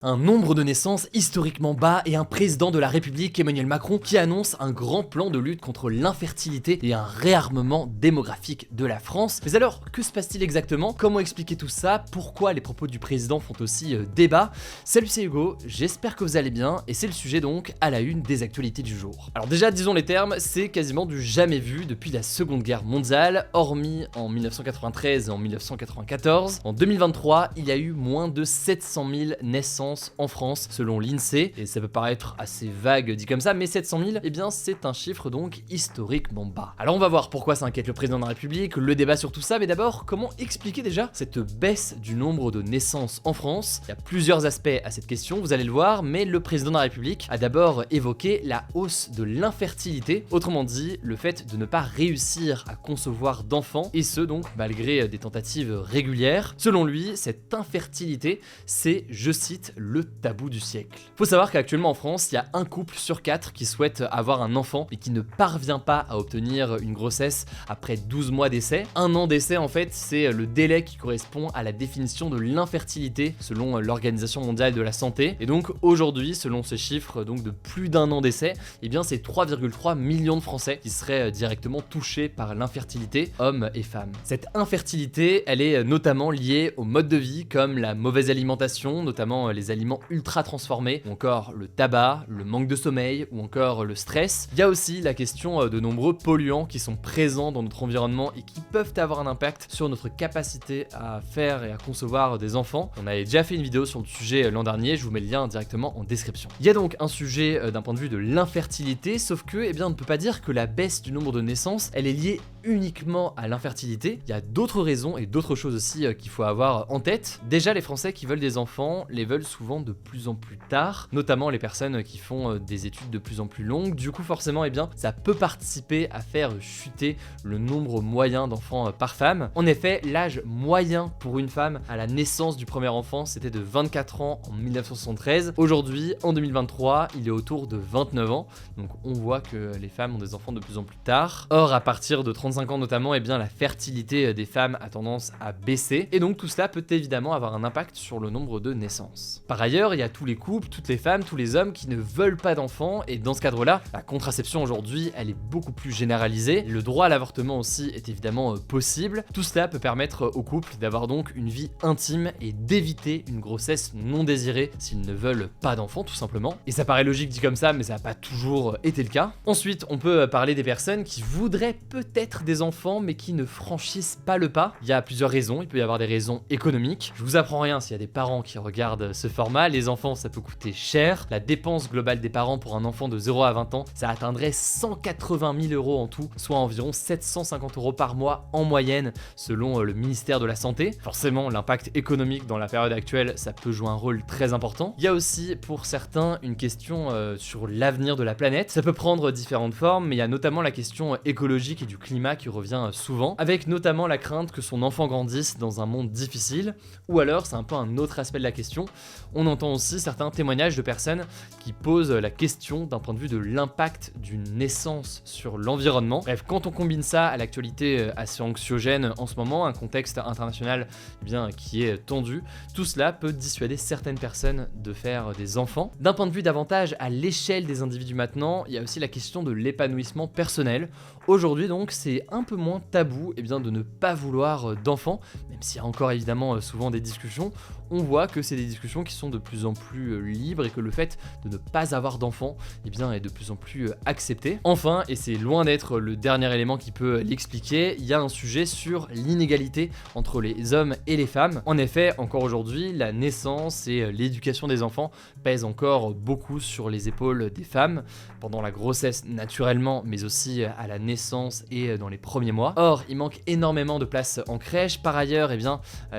Un nombre de naissances historiquement bas et un président de la République, Emmanuel Macron, qui annonce un grand plan de lutte contre l'infertilité et un réarmement démographique de la France. Mais alors, que se passe-t-il exactement? Comment expliquer tout ça? Pourquoi les propos du président font aussi débat? Salut, c'est Hugo, j'espère que vous allez bien et c'est le sujet donc à la une des actualités du jour. Alors déjà, disons les termes, c'est quasiment du jamais vu depuis la Seconde Guerre mondiale, hormis en 1993 et en 1994. En 2023, il y a eu moins de 700 000 naissances en France selon l'INSEE, et ça peut paraître assez vague dit comme ça, mais 700 000, eh bien c'est un chiffre donc historiquement bas. Alors on va voir pourquoi ça inquiète le président de la République, le débat sur tout ça, mais d'abord comment expliquer déjà cette baisse du nombre de naissances en France? Il y a plusieurs aspects à cette question, vous allez le voir, mais le président de la République a d'abord évoqué la hausse de l'infertilité, autrement dit le fait de ne pas réussir à concevoir d'enfants, et ce donc malgré des tentatives régulières. Selon lui, cette infertilité, c'est, je cite, le tabou du siècle. Faut savoir qu'actuellement en France, il y a un couple sur 4 qui souhaite avoir un enfant mais qui ne parvient pas à obtenir une grossesse après 12 mois d'essai. Un an d'essai en fait, c'est le délai qui correspond à la définition de l'infertilité selon l'Organisation mondiale de la santé. Et donc aujourd'hui, selon ce chiffre donc de plus d'un an d'essai, eh bien c'est 3,3 millions de Français qui seraient directement touchés par l'infertilité, hommes et femmes. Cette infertilité, elle est notamment liée au mode de vie comme la mauvaise alimentation, notamment les aliments ultra transformés, ou encore le tabac, le manque de sommeil, ou encore le stress. Il y a aussi la question de nombreux polluants qui sont présents dans notre environnement et qui peuvent avoir un impact sur notre capacité à faire et à concevoir des enfants. On avait déjà fait une vidéo sur le sujet l'an dernier, je vous mets le lien directement en description. Il y a donc un sujet d'un point de vue de l'infertilité, sauf que, eh bien, on ne peut pas dire que la baisse du nombre de naissances, elle est liée uniquement à l'infertilité. Il y a d'autres raisons et d'autres choses aussi qu'il faut avoir en tête. Déjà, les Français qui veulent des enfants les veulent souvent de plus en plus tard, notamment les personnes qui font des études de plus en plus longues. Du coup, forcément, eh bien, ça peut participer à faire chuter le nombre moyen d'enfants par femme. En effet, l'âge moyen pour une femme à la naissance du premier enfant, c'était de 24 ans en 1973. Aujourd'hui, en 2023, il est autour de 29 ans. Donc, on voit que les femmes ont des enfants de plus en plus tard. Or, à partir de 35 ans notamment, eh bien, la fertilité des femmes a tendance à baisser. Et donc, tout cela peut évidemment avoir un impact sur le nombre de naissances. Par ailleurs, il y a tous les couples, toutes les femmes, tous les hommes qui ne veulent pas d'enfants, et dans ce cadre-là, la contraception aujourd'hui, elle est beaucoup plus généralisée. Le droit à l'avortement aussi est évidemment possible. Tout cela peut permettre aux couples d'avoir donc une vie intime et d'éviter une grossesse non désirée s'ils ne veulent pas d'enfants tout simplement. Et ça paraît logique dit comme ça, mais ça n'a pas toujours été le cas. Ensuite, on peut parler des personnes qui voudraient peut-être des enfants, mais qui ne franchissent pas le pas. Il y a plusieurs raisons, il peut y avoir des raisons économiques. Je vous apprends rien s'il y a des parents qui regardent ce format, les enfants ça peut coûter cher, la dépense globale des parents pour un enfant de 0 à 20 ans, ça atteindrait 180 000 euros en tout, soit environ 750 euros par mois en moyenne selon le ministère de la Santé. Forcément, l'impact économique dans la période actuelle, ça peut jouer un rôle très important. Il y a aussi pour certains une question sur l'avenir de la planète, ça peut prendre différentes formes, mais il y a notamment la question écologique et du climat qui revient souvent, avec notamment la crainte que son enfant grandisse dans un monde difficile, ou alors c'est un peu un autre aspect de la question, on entend aussi certains témoignages de personnes qui posent la question d'un point de vue de l'impact d'une naissance sur l'environnement. Bref, quand on combine ça à l'actualité assez anxiogène en ce moment, un contexte international bien qui est tendu, tout cela peut dissuader certaines personnes de faire des enfants. D'un point de vue davantage à l'échelle des individus maintenant, il y a aussi la question de l'épanouissement personnel. Aujourd'hui donc, c'est un peu moins tabou bien, de ne pas vouloir d'enfants, même s'il y a encore évidemment souvent des discussions. On voit que c'est des discussions qui sont de plus en plus libres et que le fait de ne pas avoir d'enfants bien, est de plus en plus accepté. Enfin, et c'est loin d'être le dernier élément qui peut l'expliquer, il y a un sujet sur l'inégalité entre les hommes et les femmes. En effet, encore aujourd'hui, la naissance et l'éducation des enfants pèsent encore beaucoup sur les épaules des femmes, pendant la grossesse naturellement, mais aussi à la naissance et dans les premiers mois. Or, il manque énormément de places en crèche. Par ailleurs,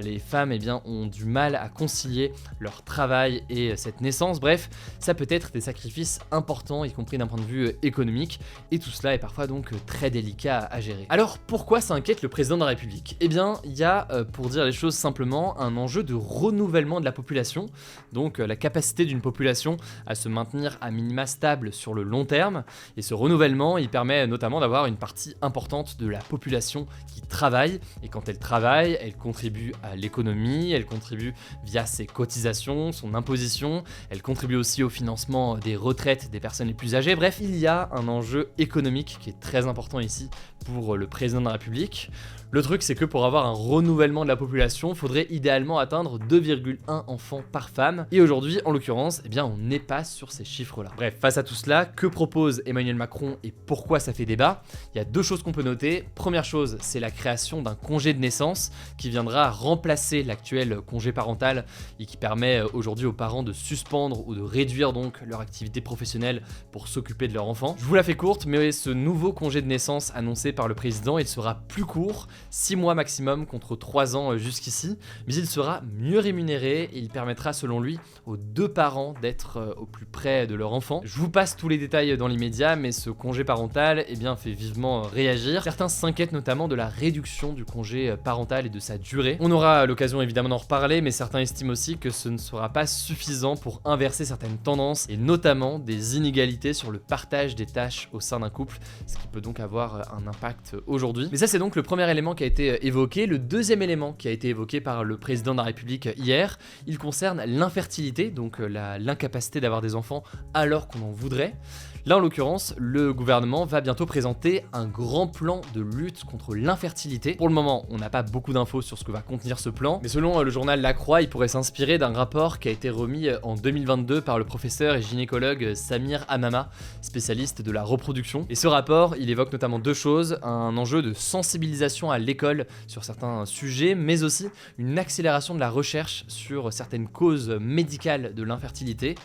les femmes ont du mal à concilier leur travail et cette naissance. Bref, ça peut être des sacrifices importants, y compris d'un point de vue économique, et tout cela est parfois donc très délicat à gérer. Alors pourquoi ça inquiète le président de la République? Eh bien, il y a, pour dire les choses simplement, un enjeu de renouvellement de la population, donc la capacité d'une population à se maintenir à minima stable sur le long terme, et ce renouvellement, il permet notamment d'avoir une partie importante de la population qui travaille, et quand elle travaille, elle contribue à l'économie, elle contribue via ses cotisations, taxation, son imposition, elle contribue aussi au financement des retraites des personnes les plus âgées. Bref, il y a un enjeu économique qui est très important ici pour le président de la République. Le truc, c'est que pour avoir un renouvellement de la population, il faudrait idéalement atteindre 2,1 enfants par femme. Et aujourd'hui, en l'occurrence, eh bien, on n'est pas sur ces chiffres-là. Bref, face à tout cela, que propose Emmanuel Macron et pourquoi ça fait débat? Il y a deux choses qu'on peut noter. Première chose, c'est la création d'un congé de naissance qui viendra remplacer l'actuel congé parental et qui permet aujourd'hui aux parents de suspendre ou de réduire donc leur activité professionnelle pour s'occuper de leur enfant. Je vous la fais courte, mais ce nouveau congé de naissance annoncé par le président, il sera plus court, 6 mois maximum contre 3 ans jusqu'ici, mais il sera mieux rémunéré et il permettra selon lui aux deux parents d'être au plus près de leur enfant. Je vous passe tous les détails dans l'immédiat, mais ce congé parental fait vivement réagir. Certains s'inquiètent notamment de la réduction du congé parental et de sa durée. On aura l'occasion évidemment d'en reparler, mais certains estiment aussi que ce ne sera pas suffisant pour inverser certaines tendances et notamment des inégalités sur le partage des tâches au sein d'un couple, ce qui peut donc avoir un impact aujourd'hui. Mais ça, c'est donc le premier élément qui a été évoqué. Le deuxième élément qui a été évoqué par le président de la République hier, il concerne l'infertilité, donc l'incapacité d'avoir des enfants alors qu'on en voudrait. Là, en l'occurrence, le gouvernement va bientôt présenter un grand plan de lutte contre l'infertilité. Pour le moment, on n'a pas beaucoup d'infos sur ce que va contenir ce plan, mais selon le journal La Croix, il pourrait s'inspirer d'un rapport qui a été remis en 2022 par le professeur et gynécologue Samir Hamama, spécialiste de la reproduction. Et ce rapport, il évoque notamment deux choses, un enjeu de sensibilisation à l'école sur certains sujets, mais aussi une accélération de la recherche sur certaines causes médicales de l'infertilité.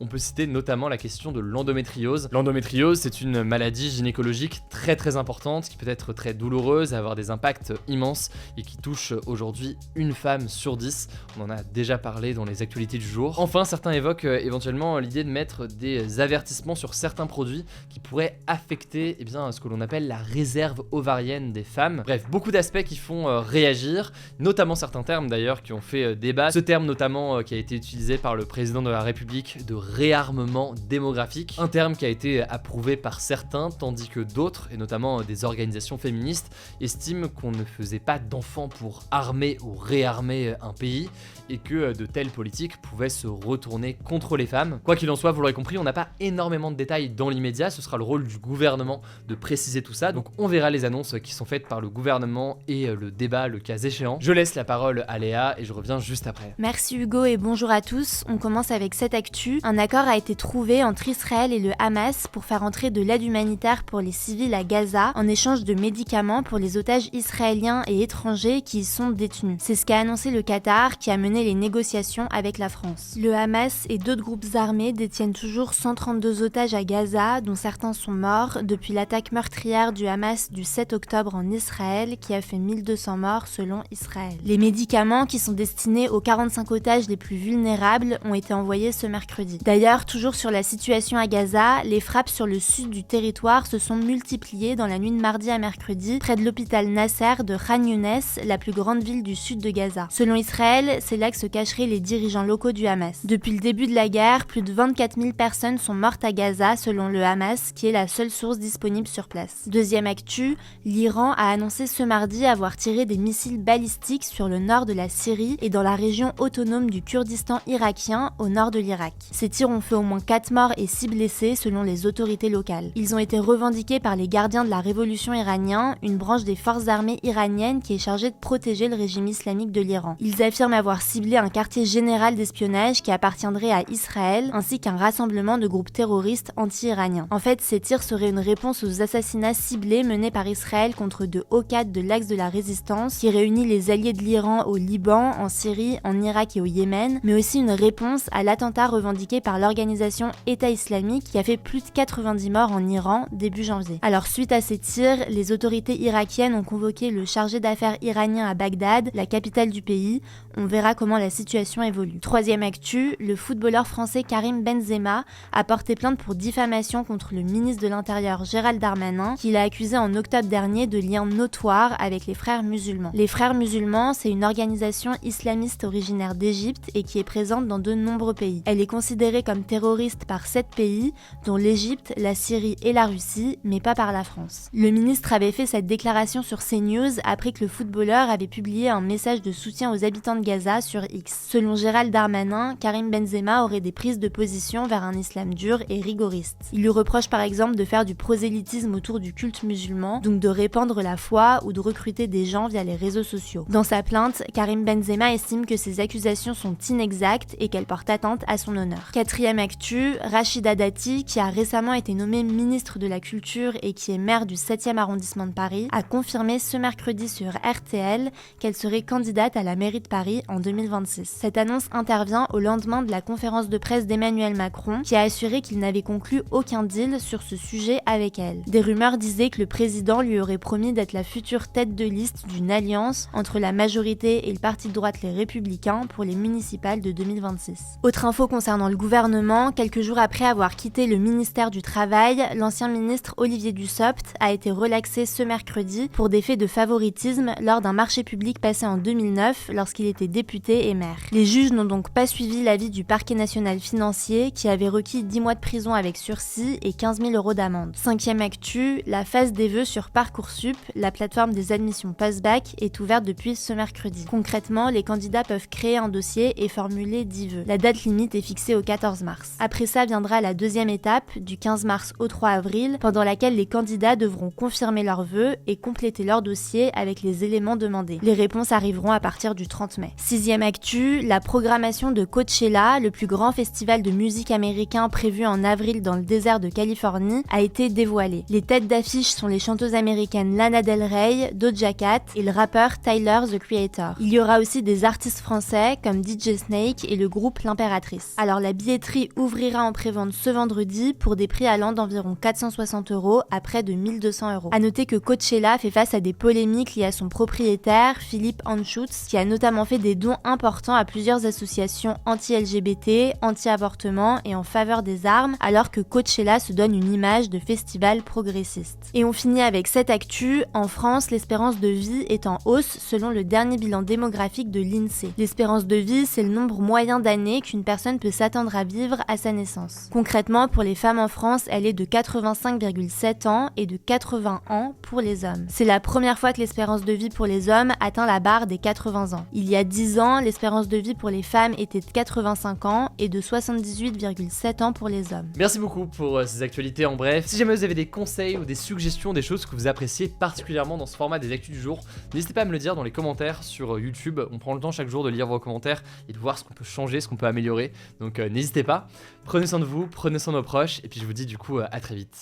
On peut citer notamment la question de l'endométriose. L'endométriose, c'est une maladie gynécologique très importante qui peut être très douloureuse, avoir des impacts immenses et qui touche aujourd'hui une femme sur 10. On en a déjà parlé dans les actualités du jour. Enfin, certains évoquent éventuellement l'idée de mettre des avertissements sur certains produits qui pourraient affecter ce que l'on appelle la réserve ovarienne des femmes. Bref, beaucoup d'aspects qui font réagir, notamment certains termes d'ailleurs qui ont fait débat. Ce terme notamment qui a été utilisé par le président de la République de réarmement démographique, un terme qui a été approuvé par certains, tandis que d'autres, et notamment des organisations féministes, estiment qu'on ne faisait pas d'enfants pour armer ou réarmer un pays, et que de telles politiques pouvaient se retourner contre les femmes. Quoi qu'il en soit, vous l'aurez compris, on n'a pas énormément de détails dans l'immédiat, ce sera le rôle du gouvernement de préciser tout ça, donc on verra les annonces qui sont faites par le gouvernement et le débat le cas échéant. Je laisse la parole à Léa et je reviens juste après. Merci Hugo et bonjour à tous, on commence avec cette actu. Un accord a été trouvé entre Israël et le Hamas pour faire entrer de l'aide humanitaire pour les civils à Gaza en échange de médicaments pour les otages israéliens et étrangers qui y sont détenus. C'est ce qu'a annoncé le Qatar qui a mené les négociations avec la France. Le Hamas et d'autres groupes armés détiennent toujours 132 otages à Gaza, dont certains sont morts depuis l'attaque meurtrière du Hamas du 7 octobre en Israël qui a fait 1200 morts selon Israël. Les médicaments qui sont destinés aux 45 otages les plus vulnérables ont été envoyés ce mercredi. D'ailleurs, toujours sur la situation à Gaza, les frappes sur le sud du territoire se sont multipliées dans la nuit de mardi à mercredi près de l'hôpital Nasser de Khan Younes, la plus grande ville du sud de Gaza. Selon Israël, c'est là que se cacheraient les dirigeants locaux du Hamas. Depuis le début de la guerre, plus de 24 000 personnes sont mortes à Gaza selon le Hamas, qui est la seule source disponible sur place. Deuxième actu, l'Iran a annoncé ce mardi avoir tiré des missiles balistiques sur le nord de la Syrie et dans la région autonome du Kurdistan irakien au nord de l'Irak. Ces tirs ont fait au moins 4 morts et 6 blessés selon les autorités locales. Ils ont été revendiqués par les gardiens de la révolution iranien, une branche des forces armées iraniennes qui est chargée de protéger le régime islamique de l'Iran. Ils affirment avoir ciblé un quartier général d'espionnage qui appartiendrait à Israël, ainsi qu'un rassemblement de groupes terroristes anti-iraniens. En fait, ces tirs seraient une réponse aux assassinats ciblés menés par Israël contre de hauts cadres de l'axe de la résistance, qui réunit les alliés de l'Iran au Liban, en Syrie, en Irak et au Yémen, mais aussi une réponse à l'attentat revendiqué par l'organisation État islamique qui a fait plus de 90 morts en Iran début janvier. Alors suite à ces tirs, les autorités irakiennes ont convoqué le chargé d'affaires iranien à Bagdad, la capitale du pays. On verra comment la situation évolue. Troisième actu, le footballeur français Karim Benzema a porté plainte pour diffamation contre le ministre de l'Intérieur Gérald Darmanin, qui l'a accusé en octobre dernier de liens notoires avec les frères musulmans. Les frères musulmans, c'est une organisation islamiste originaire d'Égypte et qui est présente dans de nombreux pays. Elle est considérée comme terroriste par 7 pays, dont l'Égypte, la Syrie et la Russie, mais pas par la France. Le ministre avait fait cette déclaration sur CNews après que le footballeur avait publié un message de soutien aux habitants de Gaza sur X. Selon Gérald Gérald Darmanin, Karim Benzema aurait des prises de position vers un islam dur et rigoriste. Il lui reproche par exemple de faire du prosélytisme autour du culte musulman, donc de répandre la foi ou de recruter des gens via les réseaux sociaux. Dans sa plainte, Karim Benzema estime que ces accusations sont inexactes et qu'elles portent atteinte à son honneur. Quatrième actu, Rachida Dati, qui a récemment été nommée ministre de la Culture et qui est maire du 7e arrondissement de Paris, a confirmé ce mercredi sur RTL qu'elle serait candidate à la mairie de Paris en 2026. Cette annonce intervient au lendemain de la conférence de presse d'Emmanuel Macron, qui a assuré qu'il n'avait conclu aucun deal sur ce sujet avec elle. Des rumeurs disaient que le président lui aurait promis d'être la future tête de liste d'une alliance entre la majorité et le parti de droite Les Républicains pour les municipales de 2026. Autre info concernant le gouvernement, quelques jours après avoir quitté le ministère du Travail, l'ancien ministre Olivier Dussopt a été relaxé ce mercredi pour des faits de favoritisme lors d'un marché public passé en 2009 lorsqu'il était député et maire. Les juges n'ont donc pas suivi l'avis du parquet national financier qui avait requis 10 mois de prison avec sursis et 15 000 € d'amende. Cinquième actu, la phase des vœux sur Parcoursup, la plateforme des admissions post-bac, est ouverte depuis ce mercredi. Concrètement, les candidats peuvent créer un dossier et formuler 10 vœux. La date limite est fixée au 14 mars. Après ça viendra la deuxième étape, du 15 mars au 3 avril, pendant laquelle les candidats devront confirmer leurs vœux et compléter leur dossier avec les éléments demandés. Les réponses arriveront à partir du 30 mai. Sixième actu, la programmation de Coachella, le plus grand festival de musique américain prévu en avril dans le désert de Californie, a été dévoilée. Les têtes d'affiche sont les chanteuses américaines Lana Del Rey, Doja Cat et le rappeur Tyler, the Creator. Il y aura aussi des artistes français comme DJ Snake et le groupe L'Impératrice. Alors la billetterie ouvrira en prévente ce vendredi pour des prix allant d'environ 460 € à près de 1200 €. À noter que Coachella fait face à des polémiques liées à son propriétaire, Philippe Anschutz, qui a notamment fait des dons importants à plusieurs associations anti-LGBT, anti-avortement et en faveur des armes, alors que Coachella se donne une image de festival progressiste. Et on finit avec cette actu, en France, l'espérance de vie est en hausse selon le dernier bilan démographique de l'INSEE. L'espérance de vie, c'est le nombre moyen d'années qu'une personne peut s'attendre à vivre à sa naissance. Concrètement, pour les femmes en France, elle est de 85,7 ans et de 80 ans pour les hommes. C'est la première fois que l'espérance de vie pour les hommes atteint la barre des 80 ans. Il y a 10 ans, l'espérance de vie pour les femmes était de 85 ans et de 78,7 ans pour les hommes. Merci beaucoup pour ces actualités en bref. Si jamais vous avez des conseils ou des suggestions, des choses que vous appréciez particulièrement dans ce format des actus du jour, n'hésitez pas à me le dire dans les commentaires sur YouTube. On prend le temps chaque jour de lire vos commentaires et de voir ce qu'on peut changer, ce qu'on peut améliorer. Donc n'hésitez pas. Prenez soin de vous, prenez soin de nos proches et puis je vous dis du coup à très vite.